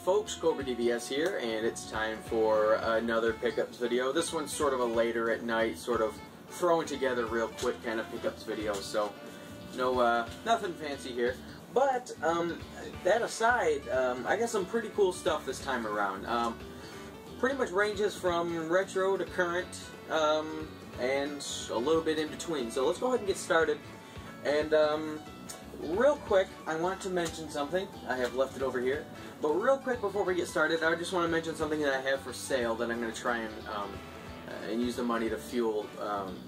folks, Cobradvs here, and it's time for another pickups video. This one's sort of a later at night, sort of throwing together real quick kind of pickups video, so no, nothing fancy here. But, that aside, I got some pretty cool stuff this time around. Pretty much ranges from retro to current, and a little bit in between. So let's go ahead and get started. And, real quick, I want to mention something. I have left it over here. But real quick before we get started, I just want to mention something that I have for sale that I'm going to try and use the money to fuel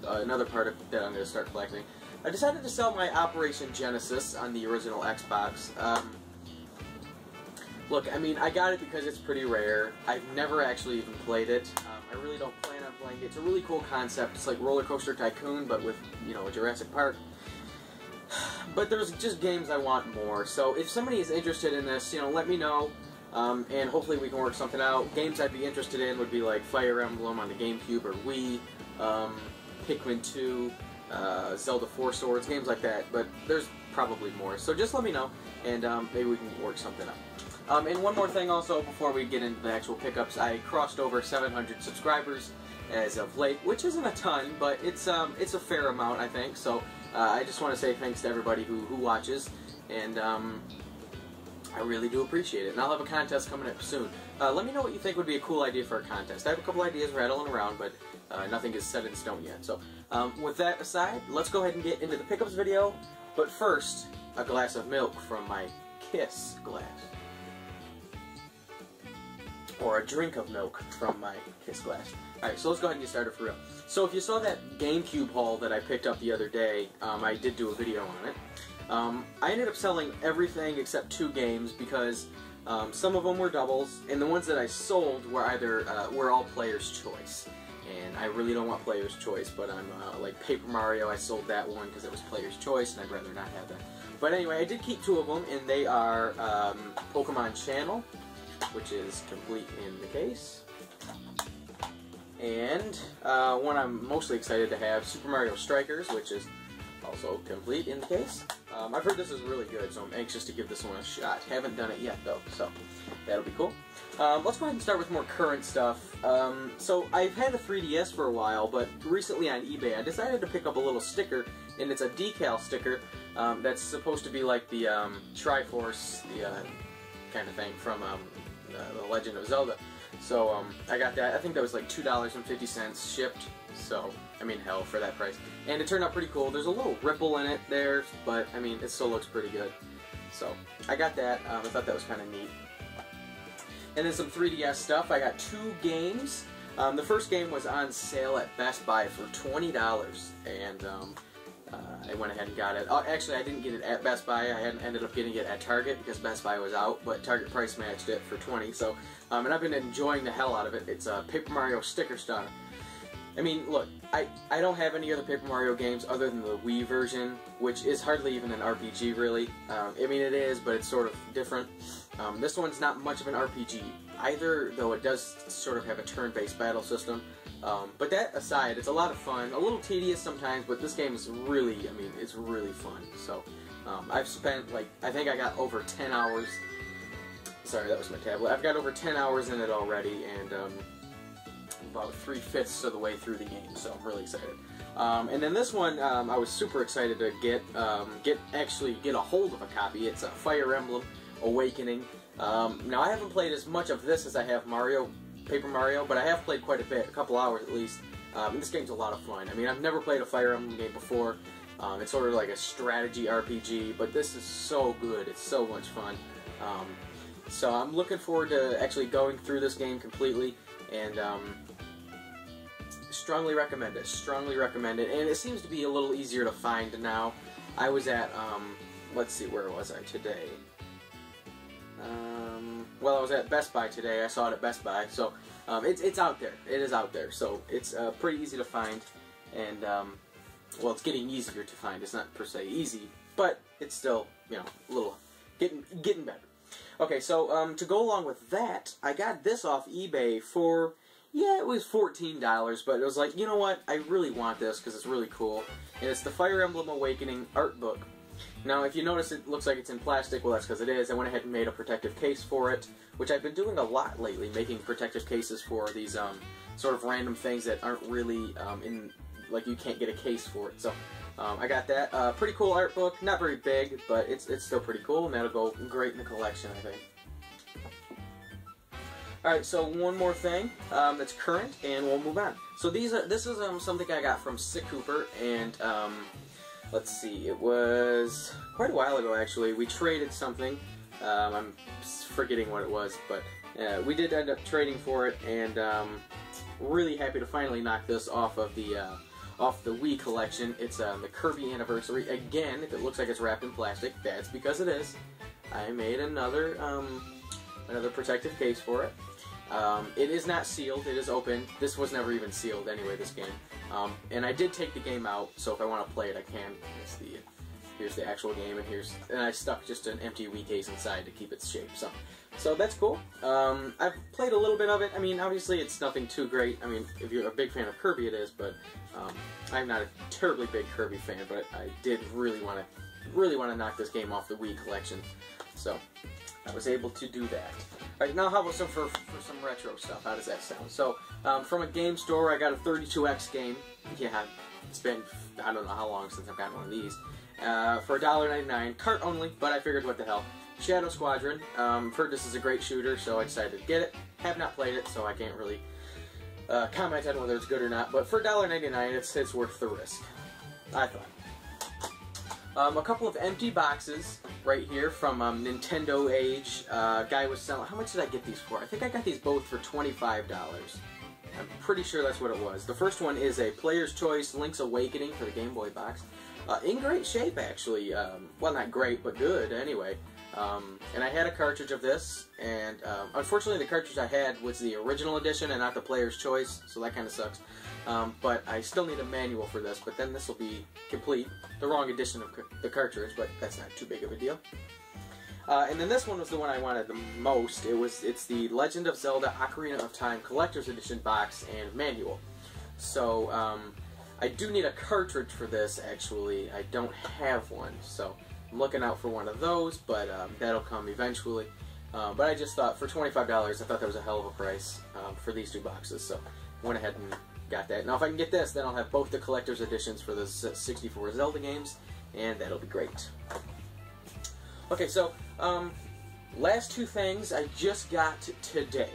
another part of that I'm going to start collecting. I decided to sell my Operation Genesis on the original Xbox. Look, I mean, I got it because it's pretty rare. I've never actually even played it. I really don't plan on playing it. It's a really cool concept. It's like Roller Coaster Tycoon, but with, you know, Jurassic Park. But there's just games I want more. So if somebody is interested in this, you know, let me know. And hopefully we can work something out. Games I'd be interested in would be like Fire Emblem on the Gamecube or Wii, Pikmin 2, Zelda 4 Swords, games like that. But there's probably more. So just let me know, and maybe we can work something out. And one more thing also before we get into the actual pickups, I crossed over 700 subscribers as of late, which isn't a ton, but it's a fair amount, I think. So I just want to say thanks to everybody who watches, and I really do appreciate it. And I'll have a contest coming up soon. Let me know what you think would be a cool idea for a contest. I have a couple ideas rattling around, but nothing is set in stone yet. So with that aside, let's go ahead and get into the pickups video. But first, a glass of milk from my Kiss glass. Or a drink of milk from my Kiss glass. Alright, so let's go ahead and get started for real. So if you saw that GameCube haul that I picked up the other day, I did do a video on it. I ended up selling everything except 2 games because some of them were doubles, and the ones that I sold were either were all player's choice. And I really don't want player's choice, but I'm like Paper Mario, I sold that one because it was player's choice, and I'd rather not have that. But anyway, I did keep 2 of them, and they are Pokemon Channel, which is complete in the case, and one I'm mostly excited to have, Super Mario Strikers, which is also complete in the case. I've heard this is really good, so I'm anxious to give this one a shot. Haven't done it yet, though, so that'll be cool. Let's go ahead and start with more current stuff. So I've had a 3DS for a while, but recently on eBay I decided to pick up a little sticker, and it's a decal sticker that's supposed to be like the Triforce, the kind of thing from The Legend of Zelda. So I got that. I think that was like $2.50 shipped. So, I mean, hell, for that price. And it turned out pretty cool. There's a little ripple in it there, but, I mean, it still looks pretty good. So, I got that. I thought that was kind of neat. And then some 3DS stuff. I got 2 games. The first game was on sale at Best Buy for $20. And I went ahead and got it. Oh, actually, I didn't get it at Best Buy. I ended up getting it at Target because Best Buy was out, but Target price matched it for $20. So, and I've been enjoying the hell out of it. It's a Paper Mario Sticker Star. I mean, look, I don't have any other Paper Mario games other than the Wii version, which is hardly even an RPG, really. I mean, it is, but it's sort of different. This one's not much of an RPG either, though it does sort of have a turn-based battle system. But that aside, it's a lot of fun. A little tedious sometimes, but this game is really, I mean, it's really fun. So, I've spent, like, I think I got over 10 hours. Sorry, that was my tablet. I've got over 10 hours in it already, and, about 3/5 of the way through the game, so I'm really excited. And then this one, I was super excited to actually get a hold of a copy. It's a Fire Emblem Awakening. Now I haven't played as much of this as I have Paper Mario, but I have played quite a bit, a couple hours at least. And this game's a lot of fun. I mean, I've never played a Fire Emblem game before. It's sort of like a strategy RPG, but this is so good. It's so much fun. So I'm looking forward to actually going through this game completely, and strongly recommend it. Strongly recommend it. And it seems to be a little easier to find now. I was at, let's see, where was I today? Well, I was at Best Buy today. I saw it at Best Buy. So, it's out there. It is out there. So, it's pretty easy to find. And, well, it's getting easier to find. It's not per se easy, but it's still, you know, a little, getting better. Okay, so, to go along with that, I got this off eBay for, yeah, it was $14, but it was like, you know what, I really want this because it's really cool. And it's the Fire Emblem Awakening art book. Now, if you notice it looks like it's in plastic, well, that's because it is. I went ahead and made a protective case for it, which I've been doing a lot lately, making protective cases for these sort of random things that aren't really like you can't get a case for it. So I got that. Pretty cool art book, not very big, but it's still pretty cool, and that'll go great in the collection, I think. Alright, so one more thing that's current, and we'll move on. So this is something I got from Sick Cooper, and let's see, it was quite a while ago actually. We traded something. I'm forgetting what it was, but we did end up trading for it, and really happy to finally knock this off of the Wii collection. It's the Kirby Anniversary. Again, if it looks like it's wrapped in plastic, that's because it is. I made another protective case for it. It is not sealed, it is open. This was never even sealed anyway, this game. And I did take the game out, so if I want to play it, I can. Here's the actual game, and I stuck just an empty Wii case inside to keep its shape. So that's cool. I've played a little bit of it. I mean, obviously it's nothing too great. I mean, if you're a big fan of Kirby, it is, but I'm not a terribly big Kirby fan, but I did really want to knock this game off the Wii collection. So I was able to do that. Alright, now how about for some retro stuff? How does that sound? So, from a game store, I got a 32X game. Yeah, it's been, I don't know how long since I've gotten one of these. For $1.99, cart only, but I figured what the hell. Shadow Squadron. Heard this is a great shooter, so I decided to get it. Have not played it, so I can't really comment on whether it's good or not, but for $1.99, it's worth the risk, I thought. A couple of empty boxes right here from Nintendo Age. Guy was selling. How much did I get these for? I think I got these both for $25. I'm pretty sure that's what it was. The first one is a Player's Choice Link's Awakening for the Game Boy box. In great shape, actually. Well, not great, but good anyway. And I had a cartridge of this, and unfortunately the cartridge I had was the original edition and not the Player's Choice, so that kind of sucks. But I still need a manual for this, but then this will be complete. The wrong edition of the cartridge, but that's not too big of a deal. And then this one was the one I wanted the most. It's the Legend of Zelda Ocarina of Time Collector's Edition box and manual. So I do need a cartridge for this, actually. I don't have one, so I'm looking out for one of those, but that'll come eventually. But I just thought, for $25, I thought that was a hell of a price for these two boxes, so went ahead and got that. Now if I can get this, then I'll have both the collector's editions for the 64 Zelda games, and that'll be great. Okay, so last two things I just got today.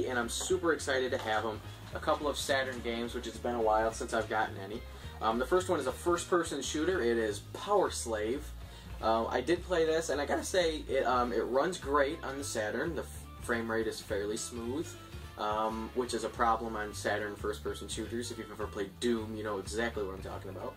And I'm super excited to have them. A couple of Saturn games, which it's been a while since I've gotten any. The first one is a first-person shooter. It is Power Slave. I did play this, and I gotta say, it runs great on the Saturn. The frame rate is fairly smooth, which is a problem on Saturn first-person shooters. If you've ever played Doom, you know exactly what I'm talking about.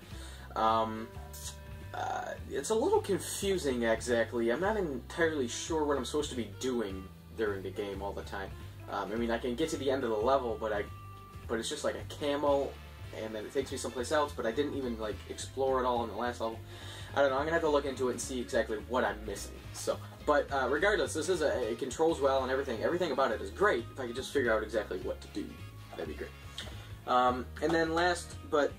It's a little confusing, exactly. I'm not entirely sure what I'm supposed to be doing during the game all the time. I mean, I can get to the end of the level, but it's just like a camel, and then it takes me someplace else, but I didn't even, like, explore it all in the last level. I don't know, I'm gonna have to look into it and see exactly what I'm missing. So, but regardless, this is it controls well and everything. Everything about it is great. If I could just figure out exactly what to do, that'd be great. And then last, but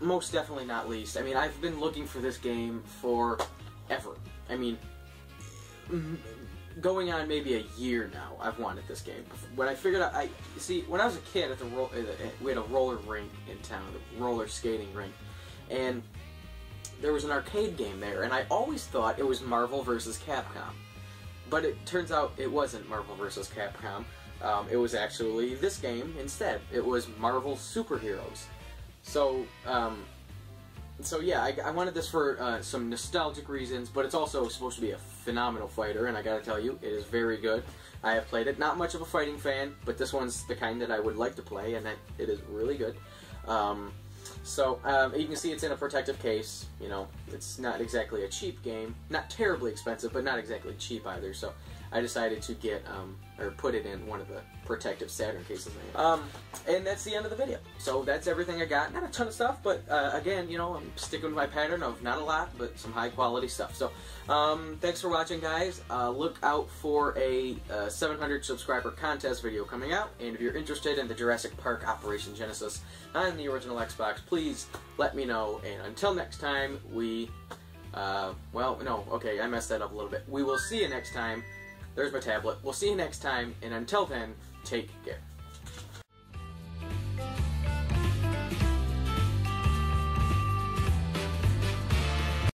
most definitely not least, I mean, I've been looking for this game forever. I mean, going on maybe a year now, I've wanted this game. When I figured out, see, when I was a kid, we had a roller rink in town, a roller skating rink, and there was an arcade game there, and I always thought it was Marvel vs. Capcom. But it turns out it wasn't Marvel vs. Capcom. It was actually this game instead. It was Marvel Superheroes. So, yeah, I wanted this for some nostalgic reasons, but it's also supposed to be a phenomenal fighter, and I gotta tell you, it is very good. I have played it. Not much of a fighting fan, but this one's the kind that I would like to play, and it is really good. You can see it's in a protective case. You know, it's not exactly a cheap game. Not terribly expensive, but not exactly cheap either, so I decided to get, or put it in one of the protective Saturn cases. And that's the end of the video. So that's everything I got. Not a ton of stuff, but again, you know, I'm sticking with my pattern of not a lot, but some high quality stuff. So thanks for watching, guys. Look out for a 700 subscriber contest video coming out. And if you're interested in the Jurassic Park Operation Genesis on the original Xbox, please let me know. And until next time, we Well, no, okay, I messed that up a little bit. We will see you next time. There's my tablet. We'll see you next time, and until then, take care.